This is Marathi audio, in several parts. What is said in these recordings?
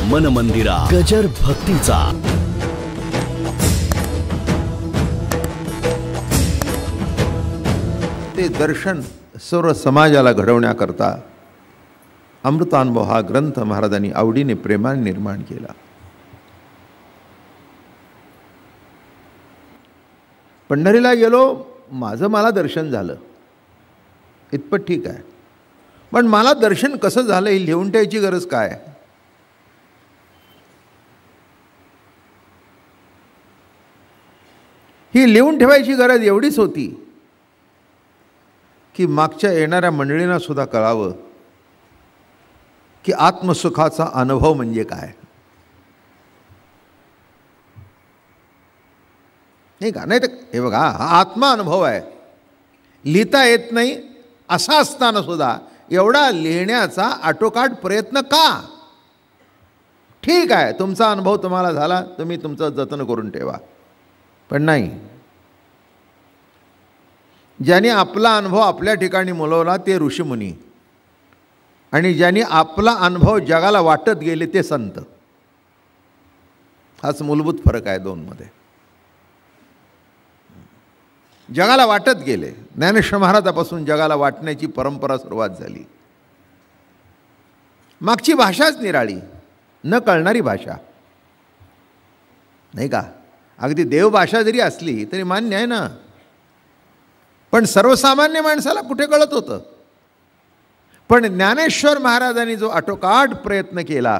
मन मंदिरा गजर भक्तीचा। ते दर्शन सर्व समाजाला घडवण्याकरता अमृतानुभव हा ग्रंथ महाराजांनी आवडीने प्रेमाने निर्माण केला। पंढरीला गेलो, माझं मला दर्शन झालं, इतपत ठीक आहे, पण मला दर्शन कसं झालं हे लिहून ठेवायची गरज काय? ही लिहून ठेवायची गरज एवढीच होती की मागच्या येणाऱ्या मंडळींना सुद्धा कळावं की आत्मसुखाचा अनुभव म्हणजे काय, नाही का? नाही तर हे बघा, हा आत्मा अनुभव आहे, लिहिता येत नाही असा असताना सुद्धा एवढा लिहिण्याचा आटोकाट प्रयत्न का? ठीक आहे, तुमचा अनुभव तुम्हाला झाला, तुम्ही तुमचं जतन करून ठेवा, पण नाही, ज्यांनी आपला अनुभव आपल्या ठिकाणी मुलवला ते ऋषीमुनी, आणि ज्यांनी आपला अनुभव जगाला वाटत गेले ते संत। हाच मूलभूत फरक आहे दोनमध्ये। जगाला वाटत गेले, ज्ञानेश्वर महाराजापासून जगाला वाटण्याची परंपरा सुरुवात झाली। मागची भाषाच निराळी, न कळणारी भाषा, नाही का? अगदी देवभाषा जरी असली तरी मान्य आहे ना, पण सर्वसामान्य माणसाला कुठे कळत होतं? पण ज्ञानेश्वर महाराजांनी जो आटोकाट प्रयत्न केला,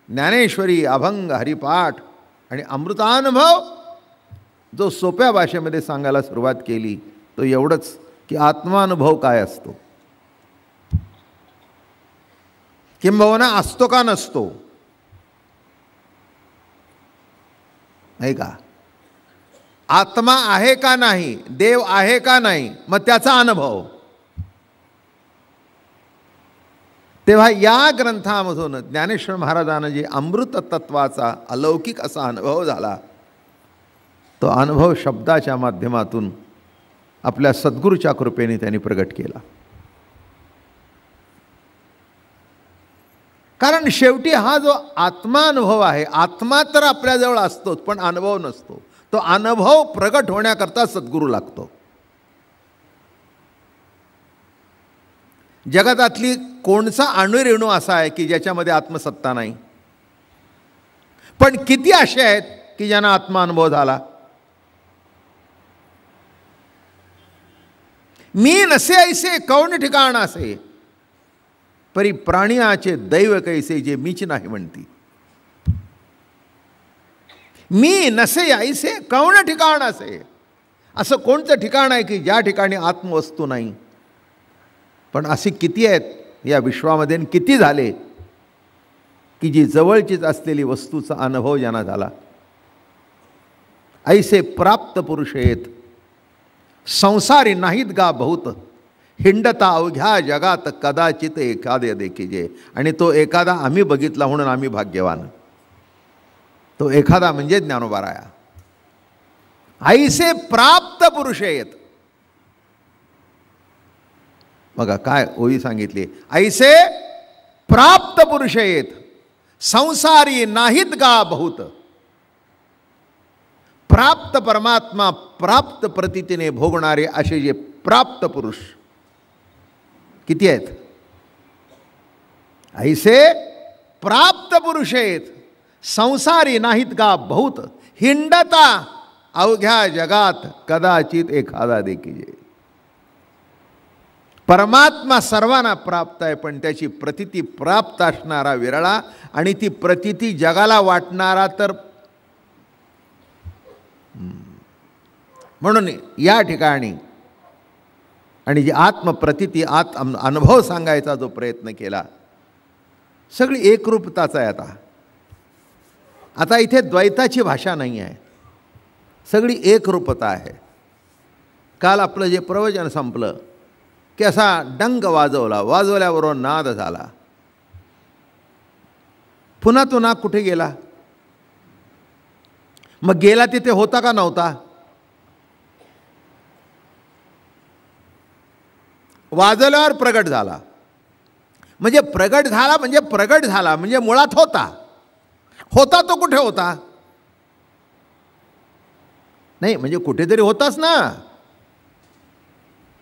ज्ञानेश्वरी, अभंग, हरिपाठ आणि अमृतानुभव जो सोप्या भाषेमध्ये सांगायला सुरुवात केली, तो एवढंच की आत्मानुभव काय असतो, किंबहुना असतो का नसतो, नाही का? आत्मा आहे का नाही, देव आहे का नाही, मग त्याचा अनुभव। तेव्हा या ग्रंथामधून ज्ञानेश्वर महाराजांना जे अमृत तत्वाचा अलौकिक असा अनुभव झाला, तो अनुभव शब्दाच्या माध्यमातून आपल्या सद्गुरूच्या कृपेने त्यांनी प्रगट केला। कारण शेवटी हा जो आत्मानुभव आहे, आत्मा तर आपल्याजवळ असतोच, पण अनुभव नसतो। तो अनुभव प्रगट होण्याकरता सद्गुरू लागतो। जगतातली कोणचा अणुरेणू असा आहे की ज्याच्यामध्ये आत्मसत्ता नाही? पण किती असे आहेत की ज्यांना आत्मानुभव झाला? मी नसे ऐसे कौन ठिकाण असे, परी प्राणियाचे दैव कैसे जे मीच नाही म्हणती। मी नसे ऐसे कौन ठिकाण असे, असं कोणतं ठिकाण आहे की ज्या ठिकाणी आत्मवस्तू नाही? पण असे किती आहेत या विश्वामध्ये, किती झाले की जी जवळचीच असलेली वस्तूचा अनुभव ज्यांना झाला? ऐसे प्राप्त पुरुष आहेत, संसारी नाहीत गा बहुत, हिंडता अवघ्या जगात कदाचित एखादे देखीजे। आणि तो एखादा आम्ही बघितला म्हणून आम्ही भाग्यवान। तो एखादा म्हणजे ज्ञानोबा राया। ऐसे प्राप्त पुरुष आहेत, बघा काय ओळी सांगितली, ऐसे प्राप्त पुरुष आहेत, संसारी नाहीत गा बहुत। प्राप्त परमात्मा प्राप्त प्रतीतीने भोगणारे असे जे प्राप्त पुरुष किती आहेत? ऐसे प्राप्त पुरुष आहेत, संसारी नाहीत गा बहुत, हिंडता अवघ्या जगात कदाचित एखादा देखीजे। परमात्मा सर्वांना प्राप्त आहे, पण त्याची प्रतीती प्राप्त असणारा विरळा, आणि ती प्रतीती जगाला वाटणारा तर। म्हणून या ठिकाणी आणि जी आत्मप्रतीती अनुभव सांगायचा जो प्रयत्न केला, सगळी एकरूपताच आहे। आता इथे द्वैताची भाषा नाही आहे, सगळी एकरूपता आहे। काल आपलं जे प्रवचन संपलं की असा डंग वाजवला, वाजवल्याबरोबर नाद झाला, पुन्हा तो नाद कुठे गेला? मग गेला तिथे होता का नव्हता? वाजवल्यावर प्रगट झाला, म्हणजे प्रगट झाला म्हणजे मुळात होता, होता तो कुठे होता? नाही म्हणजे कुठेतरी होताच ना.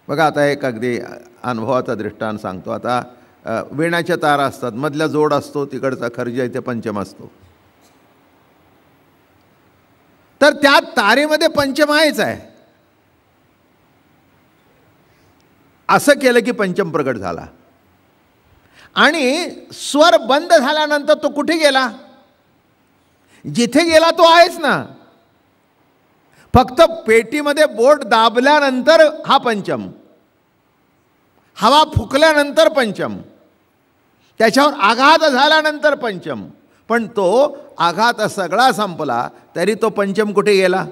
बघा आता एक अगदी अनुभवाचा दृष्टांत सांगतो. आता वेणाच्या तारा असतात, मधला जोड असतो, तिकडचा खर्ज इथे पंचम असतो. तर त्या तारेमध्ये पंचम आहेच आहे. असं केलं की पंचम प्रगट झाला. आणि स्वर बंद झाल्यानंतर तो कुठे गेला? जिथे गेला तो आहेच ना. फक्त पेटीमध्ये बोट दाबल्यानंतर हा पंचम, हवा फुकल्यानंतर पंचम, त्याच्यावर आघात झाल्यानंतर पंचम. पण तो आघात सगळा संपला तरी तो पंचम कुठे गेला?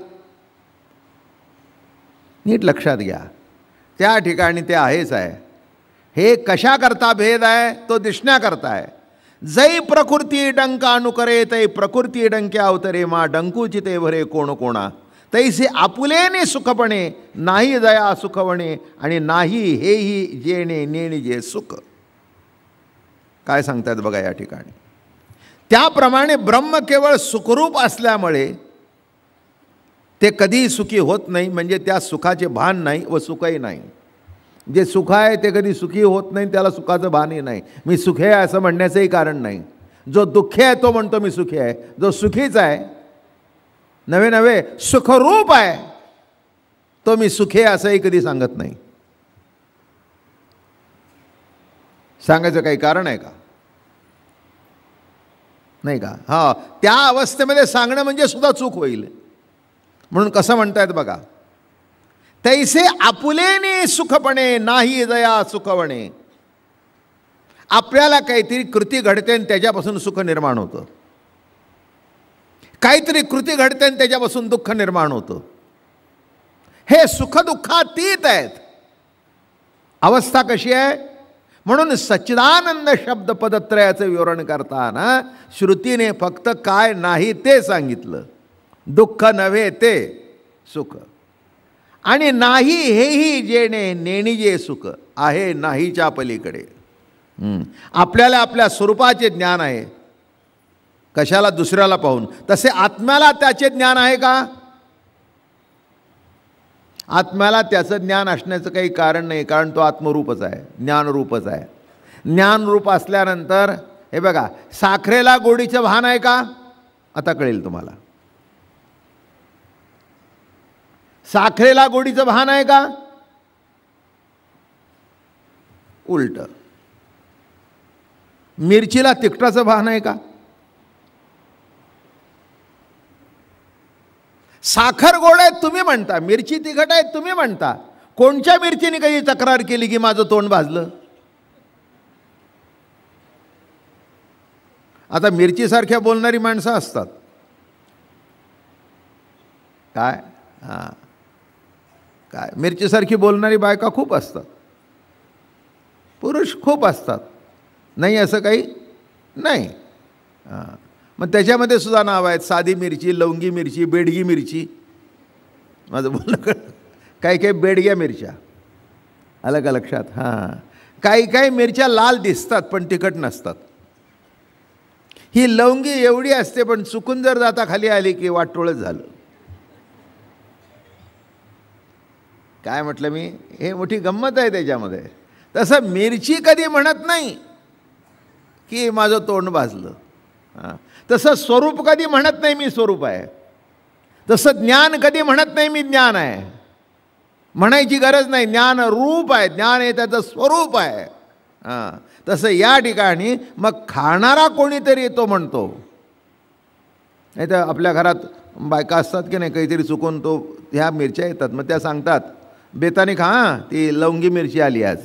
नीट लक्षात घ्या. त्या ठिकाणी ते आहेच आहे. हे कशा करता भेद आहे? तो दिसण्याकरता आहे. जै प्रकृती डंक अनुकरे तै प्रकृती डंके अवतरे मा डंकूची ते भरे कोण कोणा तैसे आपुलेने सुखपणे नाही दया सुखवणे आणि नाही हेही जेणे नेणे जे सुख. काय सांगतात बघा या ठिकाणी. त्याप्रमाणे ब्रह्म केवळ सुखरूप असल्यामुळे ते कधीही सुखी होत नाही. म्हणजे त्या सुखाचे भान नाही व सुखही नाही. जे सुख आहे ते कधी सुखी होत नाही, त्याला सुखाचं भानही नाही. मी सुखी आहे असं म्हणण्याचंही कारण नाही. जो दुःखी आहे तो म्हणतो मी सुखी आहे. जो सुखीच आहे, नवे नवे सुखरूप आहे, तो मी सुखी आहे असंही कधी सांगत नाही. सांगायचं काही कारण आहे का? नाही का? हा, त्या अवस्थेमध्ये सांगणं म्हणजे सुद्धा चूक होईल. म्हणून कसं म्हणतायत बघा. तैसे आपुलेने सुखपणे नाही दया सुखवणे. आपल्याला काहीतरी कृती घडते आणि त्याच्यापासून सुख निर्माण होतं. काहीतरी कृती घडते आणि त्याच्यापासून दुःख निर्माण होतं. हे सुख दुःखातीत आहेत. अवस्था कशी आहे? म्हणून सच्चिदानंद शब्द पदत्रयाचं विवरण करताना श्रुतीने फक्त काय नाही ते सांगितलं. दुःख नव्हे ते सुख. आणि नाही हेही जेणे नेणीजे सुख आहे नाहीच्या पलीकडे. आपल्याला आपल्या स्वरूपाचे ज्ञान आहे, कशाला दुसऱ्याला पाहून. तसे आत्म्याला त्याचे ज्ञान आहे का? आत्म्याला त्याचं ज्ञान असण्याचं काही कारण नाही, कारण तो आत्मरूपच आहे, ज्ञानरूपच आहे. ज्ञानरूप असल्यानंतर हे बघा, साखरेला गोडीचं भान आहे का? आता कळेल तुम्हाला. साखरेला गोडीचं भान आहे का? उलट. मिरचीला तिखटाचं भान आहे का? साखर गोड आहे तुम्ही म्हणता, मिरची तिखट आहे तुम्ही म्हणता. कोणत्या मिरचीने कधी तक्रार केली की माझं तोंड भाजलं? आता मिरचीसारख्या बोलणारी माणसं असतात काय? हां, काय मिरचीसारखी बोलणारी बायका खूप असतात, पुरुष खूप असतात. नाही असं काही नाही. हां, मग त्याच्यामध्ये सुद्धा नाव आहेत. साधी मिरची, लवंगी मिरची, बेडगी मिरची. माझं बोलणं काही काही बेडग्या मिरच्या. आलं का लक्षात? हां, काही काही मिरच्या लाल दिसतात पण तिखट नसतात. ही लवंगी एवढी असते पण चुकून जर जाता खाली आली की वाटोळच झालं. काय म्हटलं मी? हे मोठी गंमत आहे त्याच्यामध्ये. तसं मिरची कधी म्हणत नाही की माझं तोंड भाजलं. हां, तसं स्वरूप कधी म्हणत नाही मी स्वरूप आहे. तसं ज्ञान कधी म्हणत नाही मी ज्ञान आहे. म्हणायची गरज नाही. ज्ञान रूप आहे, ज्ञान हे त्याचं स्वरूप आहे. हां, तसं या ठिकाणी मग खाणारा कोणीतरी तो म्हणतो. नाही तर आपल्या घरात बायका असतात की नाही, काहीतरी चुकून तो ह्या मिरच्या येतात, मग त्या सांगतात बेताने खा, ती लवंगी मिरची आली आज.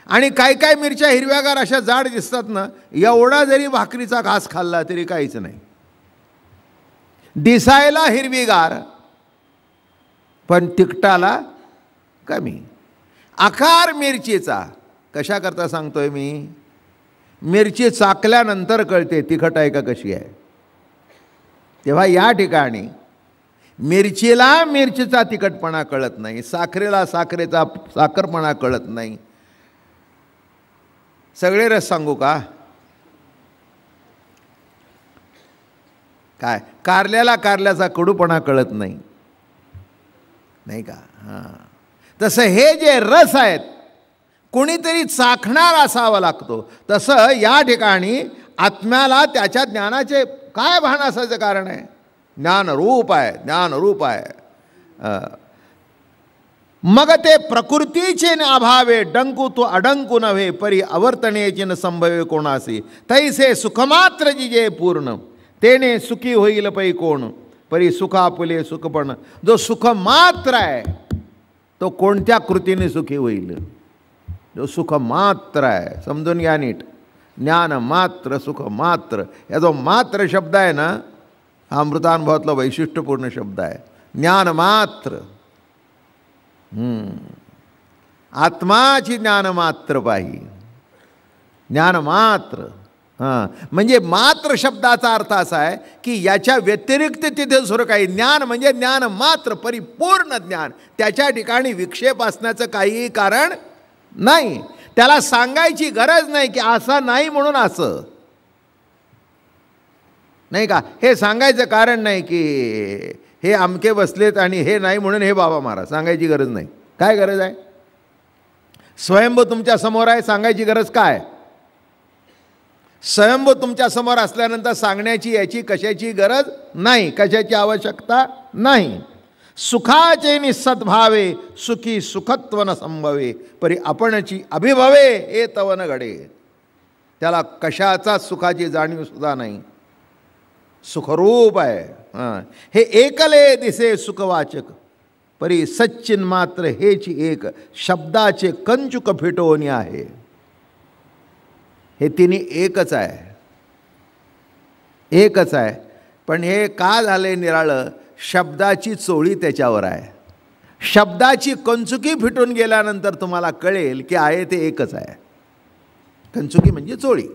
आणि काय काय मिरच्या हिरव्यागार अशा जाड दिसतात ना, एवढा जरी भाकरीचा घास खाल्ला तरी काहीच नाही. दिसायला हिरवीगार पण तिखटाला कमी. आकार मिरचीचा कशा करता सांगतोय मी? मिरची चाकल्यानंतर कळते तिखट आहे का कशी आहे. तेव्हा या ठिकाणी मिरचीला मिरचीचा तिखटपणा कळत नाही, साखरेला साखरेचा साखरपणा कळत नाही. सगळे रस सांगू का? काय कारल्याला कारल्याचा कडूपणा कळत नाही, नाही का? तसं हे जे रस आहेत कोणीतरी चाखणार असावा लागतो. तसं या ठिकाणी आत्म्याला त्याच्या ज्ञानाचे काय भान असायचं कारण आहे? ज्ञानरूप आहे, ज्ञानरूप आहे. मग ते प्रकृतीचे अभावे डंकू तो अडंकू नव्हे, परी अवर्तनेचे न संभवे कोणासी. तैसे सुखमात्र जिजे पूर्ण, तेने सुखी होईल पै कोण. परी सुखापुले सुखपण. जो सुख मात्र आहे तो कोणत्या कृतीने सुखी होईल? जो सुख मात्र आहे, समजून घ्या नीट. ज्ञान मात्र, सुख मात्र, या जो मात्र शब्द आहे ना, हा अमृतानुभवातला वैशिष्ट्यपूर्ण शब्द आहे. ज्ञान मात्र. आत्माची ज्ञान मात्र पाही, ज्ञान मात्र. म्हणजे मात्र शब्दाचा अर्थ असा आहे की याच्या व्यतिरिक्त तिथे दुसरं काही. ज्ञान म्हणजे ज्ञान मात्र, परिपूर्ण ज्ञान. त्याच्या ठिकाणी विक्षेप असण्याचं काहीही कारण नाही. त्याला सांगायची गरज नाही की असं नाही म्हणून असं, नाही का? हे सांगायचं कारण नाही की हे अमके बसलेत आणि हे नाही म्हणून हे बाबा महाराज. सांगायची गरज नाही. काय गरज आहे? स्वयंभू तुमच्या समोर आहे, सांगायची गरज काय? स्वयंभू तुमच्या समोर असल्यानंतर सांगण्याची याची कशाची गरज नाही, कशाची आवश्यकता नाही. सुखाचे निसद्भावे, सुखी सुखत्व न संभवे, परी आपणची अभिभवे हे तवन घडे. त्याला कशाचा सुखाची जाणीव सुद्धा नाही. सुखरूप आहे. हे एकले दिसे सुखवाचक, परी सच्चिन मात्र हेची एक. शब्दाचे कंचुक फिटवणी आहे. हे तिन्ही एकच आहे, एकच आहे. पण हे का झाले निराळं? शब्दाची चोळी त्याच्यावर आहे. शब्दाची कंचुकी फिटून गेल्यानंतर तुम्हाला कळेल की आहे ते एकच आहे. कंचुकी म्हणजे चोळी.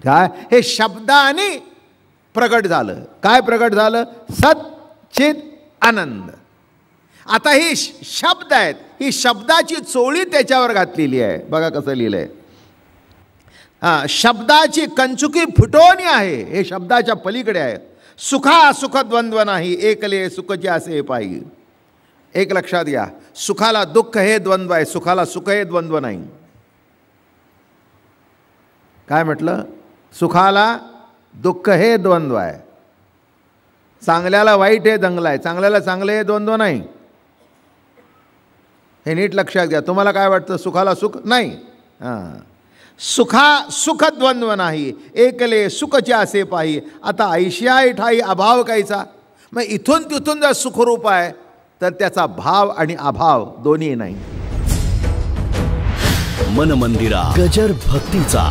काय? हे शब्दाने प्रगट झालं. काय प्रगट झालं? सत चित आनंद. आता ही शब्द आहेत, ही शब्दाची चोळी त्याच्यावर घातलेली आहे. बघा कसं लिहिलं आहे. शब्दाची कंचुकी फुटवणी आहे, हे शब्दाच्या पलीकडे आहे. सुखा सुख द्वंद्व नाही, एकले सुखचे असे पाहिजे. एक लक्षात घ्या, सुखाला दुःख हे द्वंद्व आहे, सुखाला सुख हे द्वंद्व नाही. काय म्हटलं? सुखाला दुःख हे द्वंद्व आहे. चांगल्याला वाईट हे दंगल आहे, चांगल्याला चांगले हे द्वंद्व नाही. हे नीट लक्षात घ्या. तुम्हाला काय वाटतं? सुखाला सुख नाही. सुख द्वंद्व नाही, एकले सुखचे असे पाही. आता ऐशिया ठाई अभाव कायचा? मग इथून तिथून जर सुखरूप आहे तर त्याचा भाव आणि अभाव दोन्ही नाही. मन मंदिरा गजर भक्तीचा.